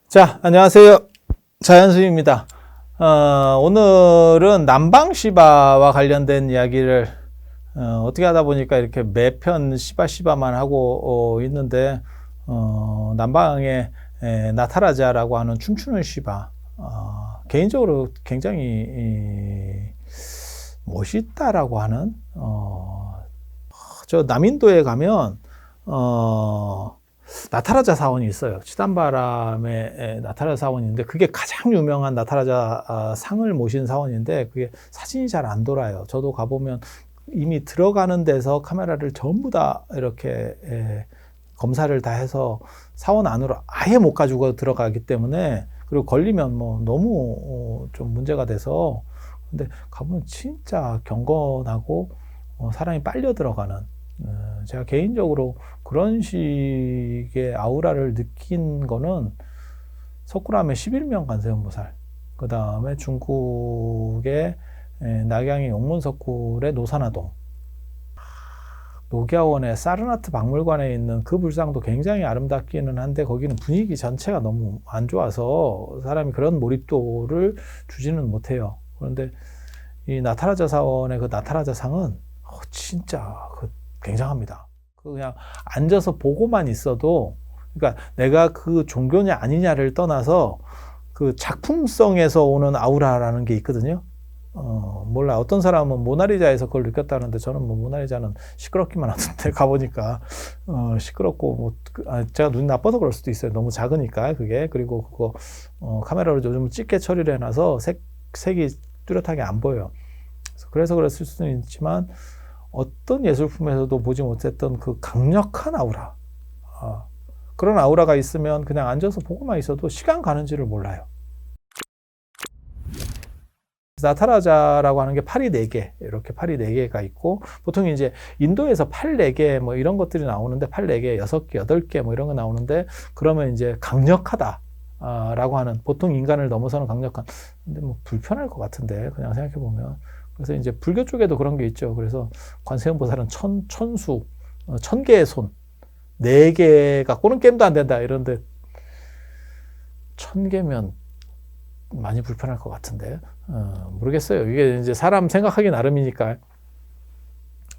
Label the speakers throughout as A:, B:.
A: 자, 안녕하세요. 자연수입니다. 오늘은 남방시바와 관련된 이야기를 어떻게 하다 보니까 이렇게 매편 시바만 하고 있는데 남방의 나타라자라고 하는 춤추는 시바, 개인적으로 굉장히 멋있다라고 하는 저 남인도에 가면 나타라자 사원이 있어요. 치담바람에 나타라자 사원이 있는데 그게 가장 유명한 나타라자 상을 모신 사원인데 그게 사진이 잘 안 돌아요. 저도 가보면 이미 들어가는 데서 카메라를 전부 다 이렇게 검사를 다 해서 사원 안으로 아예 못 가지고 들어가기 때문에, 그리고 걸리면 뭐 너무 좀 문제가 돼서, 근데 가보면 진짜 경건하고 사람이 빨려 들어가는, 제가 개인적으로 그런 식의 아우라를 느낀 거는 석굴암의 11명 관세음보살, 그 다음에 중국의 낙양의 용문석굴의 노산화동, 녹야원의 사르나트 박물관에 있는 그 불상도 굉장히 아름답기는 한데 거기는 분위기 전체가 너무 안 좋아서 사람이 그런 몰입도를 주지는 못해요. 그런데 이 나타라자 사원의 그 나타라자 상은 진짜 굉장합니다. 그냥 앉아서 보고만 있어도, 그러니까 내가 그 종교냐 아니냐를 떠나서 그 작품성에서 오는 아우라라는 게 있거든요. 몰라. 어떤 사람은 모나리자에서 그걸 느꼈다는데 저는 뭐 모나리자는 시끄럽기만 하던데 가보니까 시끄럽고 뭐 제가 눈이 나빠서 그럴 수도 있어요. 너무 작으니까 그게. 그리고 그거 카메라로 요즘 짙게 처리를 해놔서 색이 뚜렷하게 안 보여요. 그래서 그랬을 수는 있지만 어떤 예술품에서도 보지 못했던 그 강력한 아우라, 그런 아우라가 있으면 그냥 앉아서 보고만 있어도 시간 가는지를 몰라요. 나타라자라고 하는 게 팔이 4개, 이렇게 팔이 4개가 있고, 보통 이제 인도에서 팔 4개 뭐 이런 것들이 나오는데, 팔 4개, 6개, 8개 뭐 이런 거 나오는데, 그러면 이제 강력하다 라고 하는, 보통 인간을 넘어서는 강력한, 근데 뭐 불편할 것 같은데 그냥 생각해 보면. 그래서 이제 불교 쪽에도 그런 게 있죠. 그래서 관세음보살은 천수, 1000개의 손, 4개가 꼬는 게임도 안 된다 이런데 1000개면 많이 불편할 것 같은데, 모르겠어요. 이게 이제 사람 생각하기 나름이니까.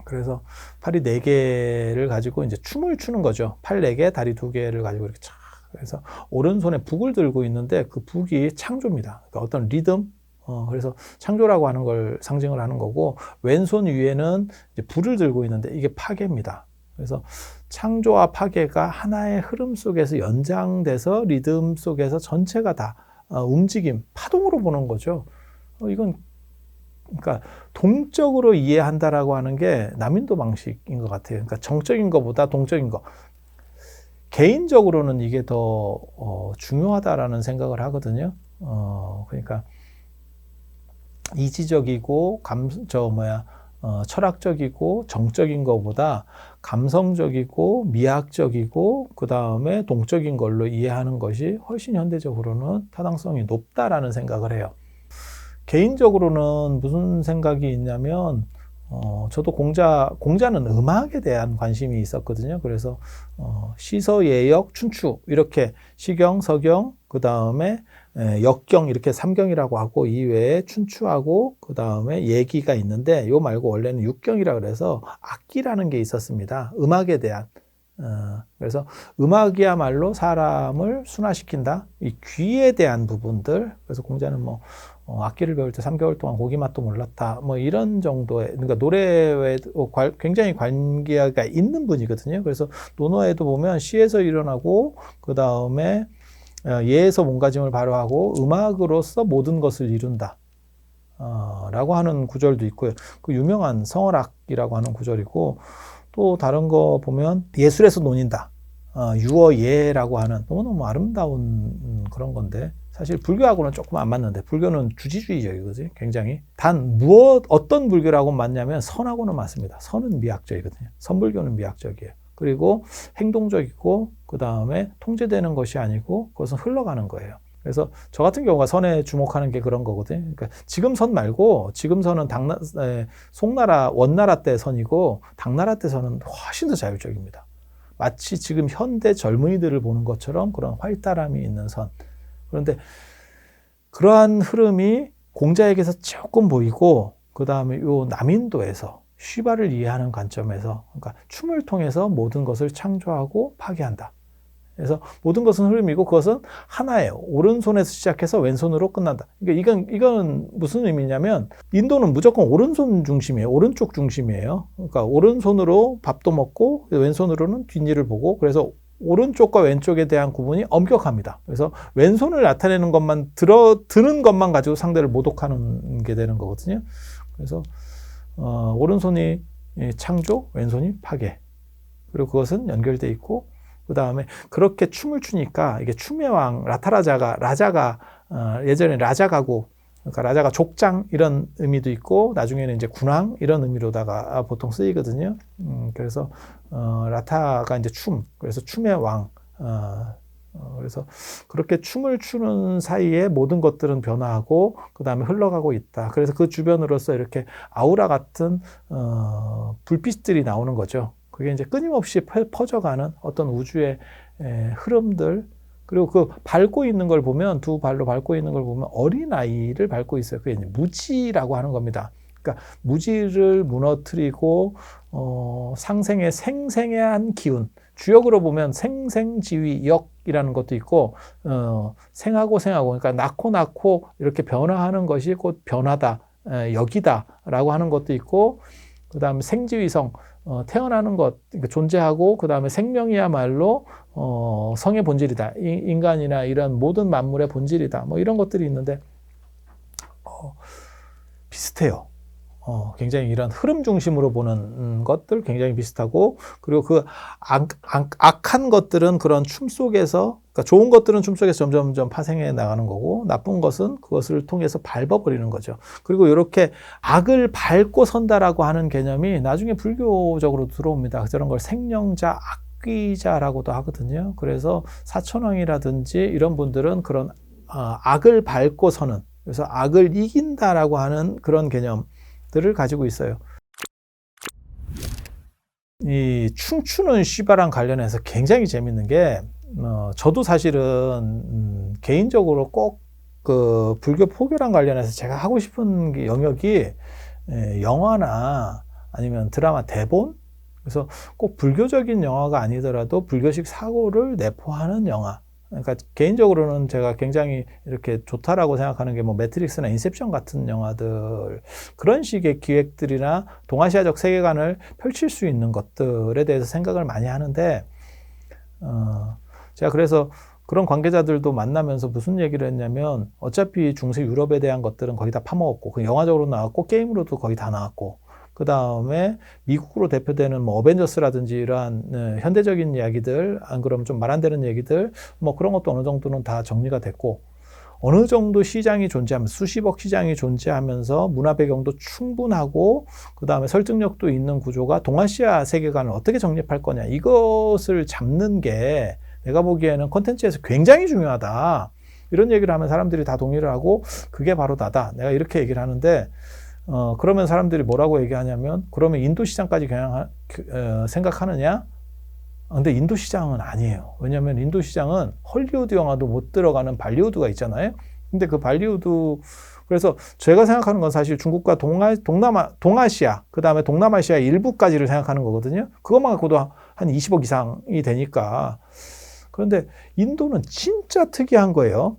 A: 그래서 팔이 4개를 가지고 이제 춤을 추는 거죠. 팔 4개, 다리 2개를 가지고 이렇게 촥. 그래서 오른손에 북을 들고 있는데 그 북이 창조입니다. 그러니까 어떤 리듬, 그래서 창조라고 하는 걸 상징을 하는 거고, 왼손 위에는 이제 불을 들고 있는데 이게 파괴입니다. 그래서 창조와 파괴가 하나의 흐름 속에서 연장돼서 리듬 속에서 전체가 다 움직임, 파동으로 보는 거죠. 이건 그러니까 동적으로 이해한다라고 하는 게 남인도 방식인 것 같아요. 그러니까 정적인 것보다 동적인 것. 개인적으로는 이게 더 중요하다라는 생각을 하거든요. 그러니까 이지적이고 철학적이고 정적인 것보다 감성적이고 미학적이고 그 다음에 동적인 걸로 이해하는 것이 훨씬 현대적으로는 타당성이 높다라는 생각을 해요. 개인적으로는 무슨 생각이 있냐면, 저도 공자는 음악에 대한 관심이 있었거든요. 그래서 시서, 예역, 춘추 이렇게 시경, 서경, 그 다음에 역경 이렇게 3경이라고 하고, 이외에 춘추하고 그 다음에 예기가 있는데, 요 말고 원래는 육경이라 그래서 악기라는 게 있었습니다. 음악에 대한. 그래서 음악이야말로 사람을 순화시킨다. 이 귀에 대한 부분들. 그래서 공자는 뭐 악기를 배울 때 3개월 동안 고기 맛도 몰랐다. 뭐 이런 정도의, 그러니까 노래에 굉장히 관계가 있는 분이거든요. 그래서 논어에도 보면 시에서 일어나고 그 다음에 예에서 몸가짐을 발휘하고 음악으로서 모든 것을 이룬다 라고 하는 구절도 있고요. 그 유명한 성월학이라고 하는 구절이고, 또 다른 거 보면 예술에서 논인다, 유어예라고 하는 너무너무 아름다운 그런 건데, 사실 불교하고는 조금 안 맞는데, 불교는 주지주의적이거든요. 굉장히. 단 어떤 불교라고 맞냐면 선하고는 맞습니다. 선은 미학적이거든요. 선불교는 미학적이에요. 그리고 행동적이고 그 다음에 통제되는 것이 아니고 그것은 흘러가는 거예요. 그래서 저 같은 경우가 선에 주목하는 게 그런 거거든요. 그러니까 지금 선 말고, 지금 선은 송나라, 원나라 때 선이고, 당나라 때 선은 훨씬 더 자율적입니다. 마치 지금 현대 젊은이들을 보는 것처럼 그런 활달함이 있는 선. 그런데 그러한 흐름이 공자에게서 조금 보이고, 그 다음에 요 남인도에서 쉬바를 이해하는 관점에서, 그러니까 춤을 통해서 모든 것을 창조하고 파괴한다. 그래서 모든 것은 흐름이고 그것은 하나예요. 오른손에서 시작해서 왼손으로 끝난다. 그러니까 이건 무슨 의미냐면, 인도는 무조건 오른손 중심이에요. 오른쪽 중심이에요. 그러니까 오른손으로 밥도 먹고 왼손으로는 뒷일을 보고, 그래서 오른쪽과 왼쪽에 대한 구분이 엄격합니다. 그래서 왼손을 나타내는 것만 드는 것만 가지고 상대를 모독하는 게 되는 거거든요. 그래서 오른손이 창조, 왼손이 파괴. 그리고 그것은 연결돼 있고, 그 다음에 그렇게 춤을 추니까 이게 춤의 왕 라자가 예전에 라자가고, 그러니까 라자가 족장 이런 의미도 있고, 나중에는 이제 군왕 이런 의미로다가 보통 쓰이거든요. 그래서 라타가 이제 그래서 춤의 왕. 그래서 그렇게 춤을 추는 사이에 모든 것들은 변화하고 그 다음에 흘러가고 있다. 그래서 그 주변으로서 이렇게 아우라 같은 불빛들이 나오는 거죠. 그게 이제 끊임없이 퍼져가는 어떤 우주의 흐름들. 그리고 그 밟고 있는 걸 보면, 두 발로 밟고 있는 걸 보면 어린아이를 밟고 있어요. 그게 이제 무지라고 하는 겁니다. 그러니까 무지를 무너뜨리고 상생의 생생한 기운. 주역으로 보면 생생지위역이라는 것도 있고, 생하고 그러니까 낳고 이렇게 변화하는 것이 곧 변화다, 역이다라고 하는 것도 있고, 그 다음에 생지위성, 태어나는 것, 그러니까 존재하고, 그 다음에 생명이야말로 성의 본질이다. 인간이나 이런 모든 만물의 본질이다. 뭐 이런 것들이 있는데 비슷해요. 굉장히 이런 흐름 중심으로 보는 것들 굉장히 비슷하고, 그리고 그 악한 것들은 그런 춤 속에서, 그러니까 좋은 것들은 춤 속에서 점점 파생해 나가는 거고, 나쁜 것은 그것을 통해서 밟아버리는 거죠. 그리고 이렇게 악을 밟고 선다라고 하는 개념이 나중에 불교적으로 들어옵니다. 저런 걸 생령자, 악귀자라고도 하거든요. 그래서 사천왕이라든지 이런 분들은 그런 악을 밟고 서는, 그래서 악을 이긴다라고 하는 그런 개념 들을 가지고 있어요. 이 춤추는 쉬바랑 관련해서 굉장히 재밌는 게, 저도 사실은 개인적으로 꼭 그 불교 포교랑 관련해서 제가 하고 싶은 게 영역이 영화나 아니면 드라마 대본, 그래서 꼭 불교적인 영화가 아니더라도 불교식 사고를 내포하는 영화. 그러니까 개인적으로는 제가 굉장히 이렇게 좋다라고 생각하는 게 뭐 매트릭스나 인셉션 같은 영화들, 그런 식의 기획들이나 동아시아적 세계관을 펼칠 수 있는 것들에 대해서 생각을 많이 하는데, 제가 그래서 그런 관계자들도 만나면서 무슨 얘기를 했냐면, 어차피 중세 유럽에 대한 것들은 거의 다 파먹었고, 그 영화적으로 나왔고 게임으로도 거의 다 나왔고, 그 다음에 미국으로 대표되는 뭐 어벤져스라든지 이러한 현대적인 이야기들, 안 그러면 좀 말 안 되는 얘기들, 뭐 그런 것도 어느 정도는 다 정리가 됐고, 어느 정도 시장이 존재하면서, 수십억 시장이 존재하면서 문화 배경도 충분하고, 그 다음에 설득력도 있는 구조가 동아시아 세계관을 어떻게 정립할 거냐, 이것을 잡는 게 내가 보기에는 콘텐츠에서 굉장히 중요하다. 이런 얘기를 하면 사람들이 다 동의를 하고, 그게 바로 나다. 내가 이렇게 얘기를 하는데, 그러면 사람들이 뭐라고 얘기하냐면, 그러면 인도 시장까지 그냥 생각하느냐? 근데 인도 시장은 아니에요. 왜냐하면 인도 시장은 헐리우드 영화도 못 들어가는 발리우드가 있잖아요. 근데 그 발리우드, 그래서 제가 생각하는 건 사실 중국과 동아시아, 그 다음에 동남아시아 일부까지를 생각하는 거거든요. 그것만 갖고도 한 20억 이상이 되니까. 그런데 인도는 진짜 특이한 거예요.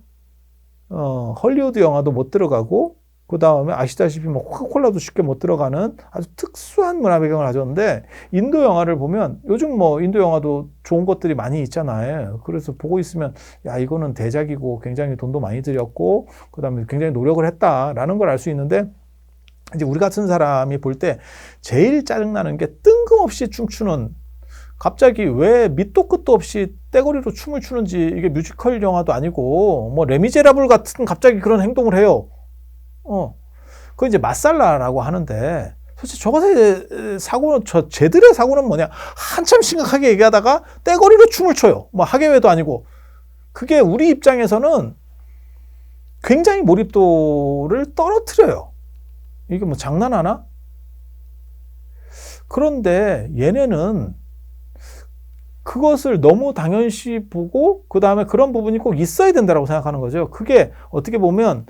A: 헐리우드 영화도 못 들어가고, 그 다음에 아시다시피 뭐 코카콜라도 쉽게 못 들어가는 아주 특수한 문화 배경을 가졌는데, 인도 영화를 보면 요즘 뭐 인도 영화도 좋은 것들이 많이 있잖아요. 그래서 보고 있으면, 야, 이거는 대작이고 굉장히 돈도 많이 들였고, 그 다음에 굉장히 노력을 했다라는 걸 알 수 있는데, 이제 우리 같은 사람이 볼 때 제일 짜증나는 게 뜬금없이 춤추는, 갑자기 왜 밑도 끝도 없이 떼거리로 춤을 추는지, 이게 뮤지컬 영화도 아니고 뭐 레미제라블 같은 갑자기 그런 행동을 해요. 그거 이제 마살라라고 하는데, 솔직히 저것의 사고는, 쟤들의 사고는 뭐냐? 한참 심각하게 얘기하다가 떼거리로 춤을 춰요. 뭐 하계회도 아니고. 그게 우리 입장에서는 굉장히 몰입도를 떨어뜨려요. 이게 뭐 장난하나? 그런데 얘네는 그것을 너무 당연시 보고 그 다음에 그런 부분이 꼭 있어야 된다고 생각하는 거죠. 그게 어떻게 보면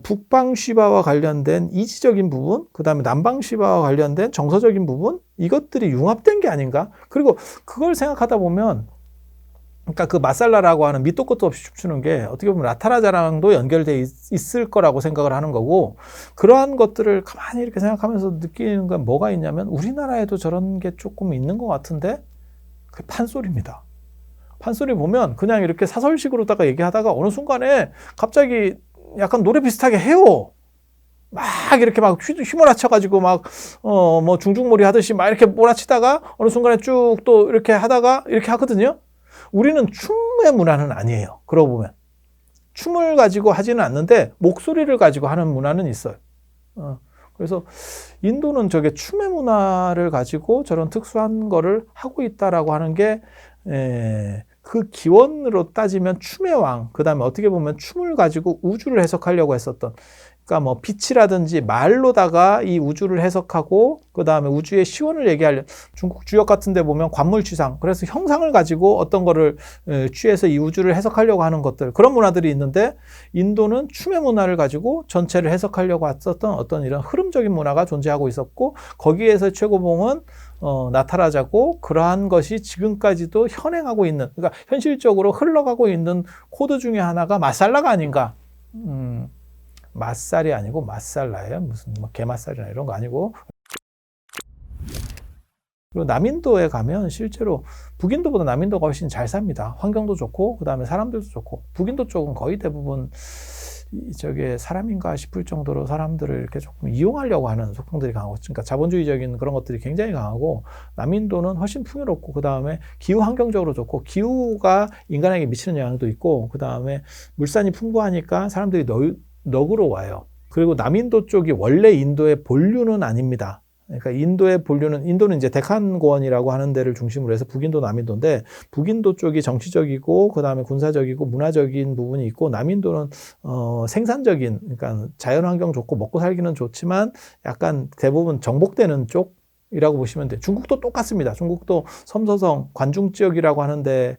A: 북방 시바와 관련된 이지적인 부분, 그 다음에 남방 시바와 관련된 정서적인 부분, 이것들이 융합된 게 아닌가? 그리고 그걸 생각하다 보면, 그러니까 그 마살라라고 하는 밑도 끝도 없이 춤추는 게 어떻게 보면 라타라자랑도 연결돼 있을 거라고 생각을 하는 거고, 그러한 것들을 가만히 이렇게 생각하면서 느끼는 건 뭐가 있냐면, 우리나라에도 저런 게 조금 있는 것 같은데, 그게 판소리입니다. 판소리 보면 그냥 이렇게 사설식으로다가 얘기하다가 어느 순간에 갑자기 약간 노래 비슷하게 해요. 막 이렇게 막 휘몰아쳐가지고 막, 뭐 중중몰이 하듯이 막 이렇게 몰아치다가 어느 순간에 쭉 또 이렇게 하다가 이렇게 하거든요. 우리는 춤의 문화는 아니에요. 그러고 보면. 춤을 가지고 하지는 않는데 목소리를 가지고 하는 문화는 있어요. 그래서 인도는 저게 춤의 문화를 가지고 저런 특수한 거를 하고 있다라고 하는 게, 그 기원으로 따지면 춤의 왕, 그 다음에 어떻게 보면 춤을 가지고 우주를 해석하려고 했었던, 그러니까 뭐 빛이라든지 말로다가 이 우주를 해석하고 그 다음에 우주의 시원을 얘기하려, 중국 주역 같은 데 보면 관물취상, 그래서 형상을 가지고 어떤 거를 취해서 이 우주를 해석하려고 하는 것들, 그런 문화들이 있는데, 인도는 춤의 문화를 가지고 전체를 해석하려고 했었던 어떤 이런 흐름적인 문화가 존재하고 있었고, 거기에서 최고봉은 나타나자고, 그러한 것이 지금까지도 현행하고 있는, 그러니까 현실적으로 흘러가고 있는 코드 중에 하나가 마살라가 아닌가. 맛살이 아니고 맛살라예요. 무슨 뭐 게맛살이나 이런 거 아니고. 그리고 남인도에 가면 실제로 북인도보다 남인도가 훨씬 잘 삽니다. 환경도 좋고 그 다음에 사람들도 좋고. 북인도 쪽은 거의 대부분 저게 사람인가 싶을 정도로 사람들을 이렇게 조금 이용하려고 하는 속성들이 강하고, 그러니까 자본주의적인 그런 것들이 굉장히 강하고, 남인도는 훨씬 풍요롭고, 그 다음에 기후 환경적으로 좋고, 기후가 인간에게 미치는 영향도 있고, 그 다음에 물산이 풍부하니까 사람들이 너그러 와요. 그리고 남인도 쪽이 원래 인도의 본류는 아닙니다. 그러니까 인도의 본류는, 인도는 이제 데칸고원이라고 하는 데를 중심으로 해서 북인도, 남인도인데, 북인도 쪽이 정치적이고 그 다음에 군사적이고 문화적인 부분이 있고, 남인도는 생산적인, 그러니까 자연환경 좋고 먹고 살기는 좋지만 약간 대부분 정복되는 쪽이라고 보시면 돼요. 중국도 똑같습니다. 중국도 섬서성 관중 지역이라고 하는데,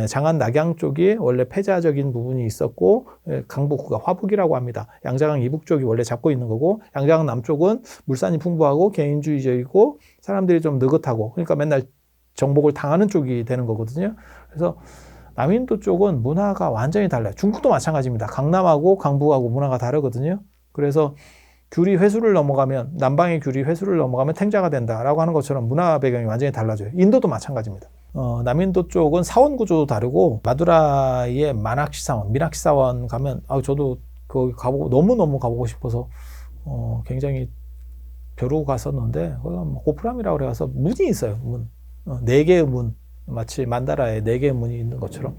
A: 장안 낙양 쪽이 원래 패자적인 부분이 있었고, 강북구가 화북이라고 합니다. 양자강 이북 쪽이 원래 잡고 있는 거고, 양자강 남쪽은 물산이 풍부하고 개인주의적이고 사람들이 좀 느긋하고, 그러니까 맨날 정복을 당하는 쪽이 되는 거거든요. 그래서 남인도 쪽은 문화가 완전히 달라요. 중국도 마찬가지입니다. 강남하고 강북하고 문화가 다르거든요. 그래서 규리 회수를 넘어가면, 남방의 규리 회수를 넘어가면 탱자가 된다라고 하는 것처럼 문화 배경이 완전히 달라져요. 인도도 마찬가지입니다. 남인도 쪽은 사원 구조도 다르고, 마두라이의 마낙시 사원, 미낙시 사원 가면, 저도 거기 가보고, 너무너무 가보고 싶어서, 굉장히 벼르고 갔었는데, 거기가 고프람이라고 그래서 문이 있어요. 문. 4개의 문. 마치 만다라에 4개의 문이 있는 것처럼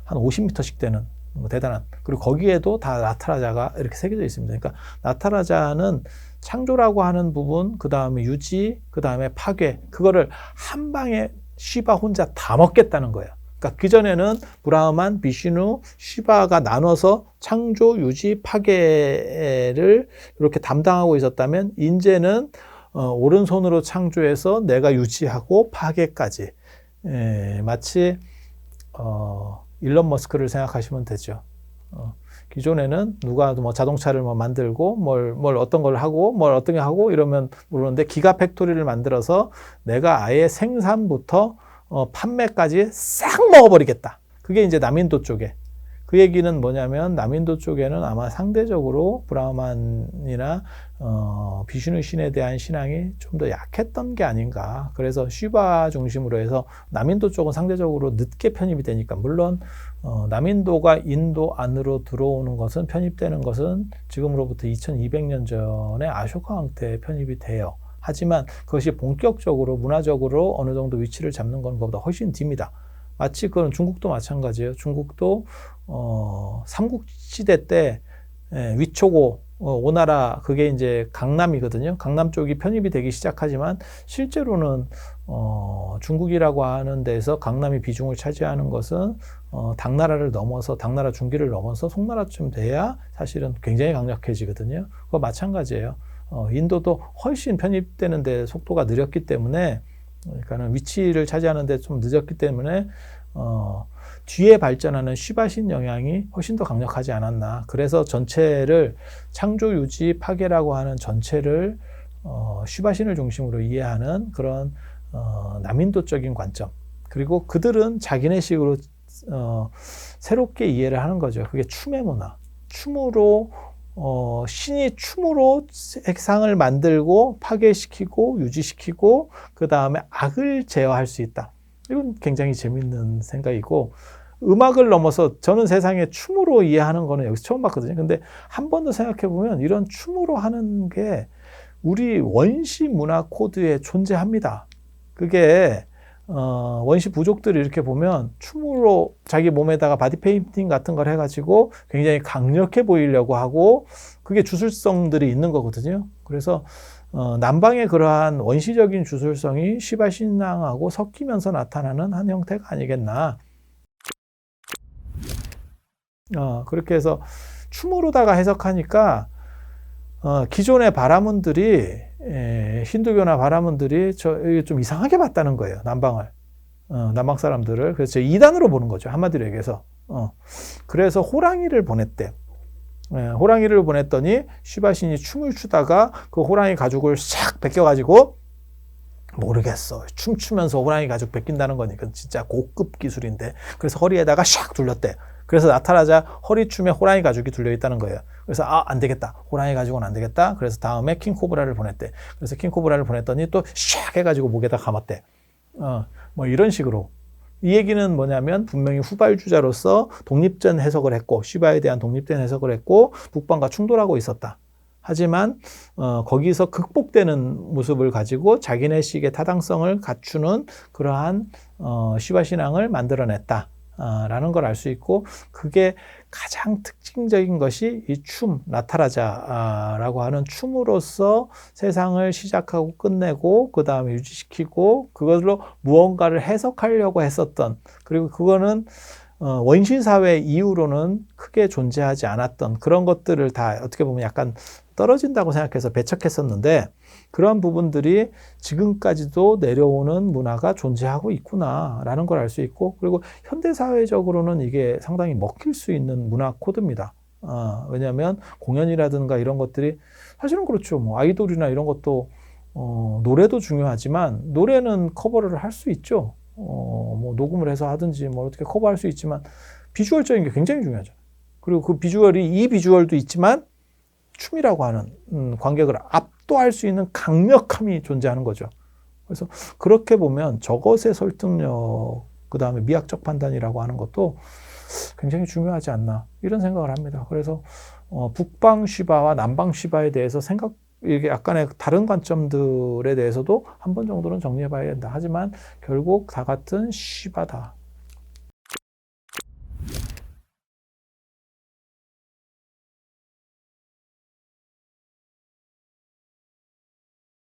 A: 한 50m씩 되는 대단한. 그리고 거기에도 다 나타라자가 이렇게 새겨져 있습니다. 그러니까 나타라자는 창조라고 하는 부분, 그 다음에 유지, 그 다음에 파괴, 그거를 한 방에 시바 혼자 다 먹겠다는 거예요. 그러니까 그전에는 브라흐만, 비슈누, 시바가 나눠서 창조, 유지, 파괴를 이렇게 담당하고 있었다면, 이제는 오른손으로 창조해서 내가 유지하고 파괴까지. 마치 일론 머스크를 생각하시면 되죠. 기존에는 누가 뭐 자동차를 뭐 만들고 뭘 어떤 걸 하고 뭘 어떤 게 하고 이러면 모르는데, 기가 팩토리를 만들어서 내가 아예 생산부터 판매까지 싹 먹어버리겠다. 그게 이제 남인도 쪽에. 그 얘기는 뭐냐면, 남인도 쪽에는 아마 상대적으로 브라흐만이나 비슈누 신에 대한 신앙이 좀 더 약했던 게 아닌가. 그래서 시바 중심으로 해서 남인도 쪽은 상대적으로 늦게 편입이 되니까, 물론 남인도가 인도 안으로 들어오는 것은, 편입되는 것은 지금으로부터 2200년 전에 아쇼카 왕 때 편입이 돼요. 하지만 그것이 본격적으로 문화적으로 어느 정도 위치를 잡는 건 그보다 훨씬 뒤입니다. 마치 그건 중국도 마찬가지예요. 중국도 삼국시대 때 위초고 오나라, 그게 이제 강남이거든요. 강남 쪽이 편입이 되기 시작하지만, 실제로는 중국이라고 하는 데서 강남이 비중을 차지하는 것은 당나라를 넘어서, 당나라 중기를 넘어서 송나라쯤 돼야 사실은 굉장히 강력해지거든요. 그거 마찬가지예요. 인도도 훨씬 편입되는 데 속도가 느렸기 때문에 그러니까는 위치를 차지하는데 좀 늦었기 때문에 뒤에 발전하는 쉬바신 영향이 훨씬 더 강력하지 않았나. 그래서 전체를 창조, 유지, 파괴라고 하는 전체를 쉬바신을 중심으로 이해하는 그런 남인도적인 관점. 그리고 그들은 자기네식으로 새롭게 이해를 하는 거죠. 그게 춤의 문화. 춤으로 신이 춤으로 세상을 만들고 파괴시키고 유지시키고 그 다음에 악을 제어할 수 있다. 이건 굉장히 재밌는 생각이고, 음악을 넘어서 저는 세상에 춤으로 이해하는 거는 여기서 처음 봤거든요. 근데 한 번 더 생각해 보면 이런 춤으로 하는 게 우리 원시 문화 코드에 존재합니다. 그게 원시 부족들이 이렇게 보면 춤으로 자기 몸에다가 바디 페인팅 같은 걸 해가지고 굉장히 강력해 보이려고 하고, 그게 주술성들이 있는 거거든요. 그래서 남방의 그러한 원시적인 주술성이 시바 신앙하고 섞이면서 나타나는 한 형태가 아니겠나. 그렇게 해서 춤으로다가 해석하니까 기존의 바라문들이 힌두교나 바라문들이 좀 이상하게 봤다는 거예요. 남방을. 남방 사람들을. 그래서 이단으로 보는 거죠. 한마디로 얘기해서. 그래서 호랑이를 보냈대. 호랑이를 보냈더니 시바신이 춤을 추다가 그 호랑이 가죽을 싹 벗겨가지고, 모르겠어. 춤추면서 호랑이 가죽 벗긴다는 거니까 진짜 고급 기술인데. 그래서 허리에다가 샥 둘렀대. 그래서 나타나자 허리춤에 호랑이 가죽이 둘려있다는 거예요. 그래서 안 되겠다. 호랑이 가죽은 안 되겠다. 그래서 다음에 킹코브라를 보냈대. 그래서 킹코브라를 보냈더니 또 샥 해가지고 목에다 감았대. 뭐 이런 식으로. 이 얘기는 뭐냐면 분명히 후발주자로서 독립된 해석을 했고, 시바에 대한 독립된 해석을 했고, 북방과 충돌하고 있었다. 하지만 거기서 극복되는 모습을 가지고 자기네식의 타당성을 갖추는 그러한 시바 신앙을 만들어냈다. 라는 걸 알 수 있고, 그게 가장 특징적인 것이 이 춤, 나타라자라고 하는 춤으로서 세상을 시작하고 끝내고 그 다음에 유지시키고 그걸로 무언가를 해석하려고 했었던, 그리고 그거는 원시사회 이후로는 크게 존재하지 않았던 그런 것들을 다 어떻게 보면 약간 떨어진다고 생각해서 배척했었는데, 그런 부분들이 지금까지도 내려오는 문화가 존재하고 있구나라는 걸 알 수 있고, 그리고 현대사회적으로는 이게 상당히 먹힐 수 있는 문화 코드입니다. 왜냐하면 공연이라든가 이런 것들이 사실은 그렇죠. 뭐 아이돌이나 이런 것도 노래도 중요하지만 노래는 커버를 할 수 있죠. 뭐 녹음을 해서 하든지 뭐 어떻게 커버할 수 있지만 비주얼적인 게 굉장히 중요하죠. 그리고 그 비주얼이 이 비주얼도 있지만 춤이라고 하는 관객을 압도할 수 있는 강력함이 존재하는 거죠. 그래서 그렇게 보면 저것의 설득력, 그 다음에 미학적 판단이라고 하는 것도 굉장히 중요하지 않나, 이런 생각을 합니다. 그래서 북방 시바와 남방 시바에 대해서 이게 약간의 다른 관점들에 대해서도 한 번 정도는 정리해 봐야 된다. 하지만 결국 다 같은 시바다.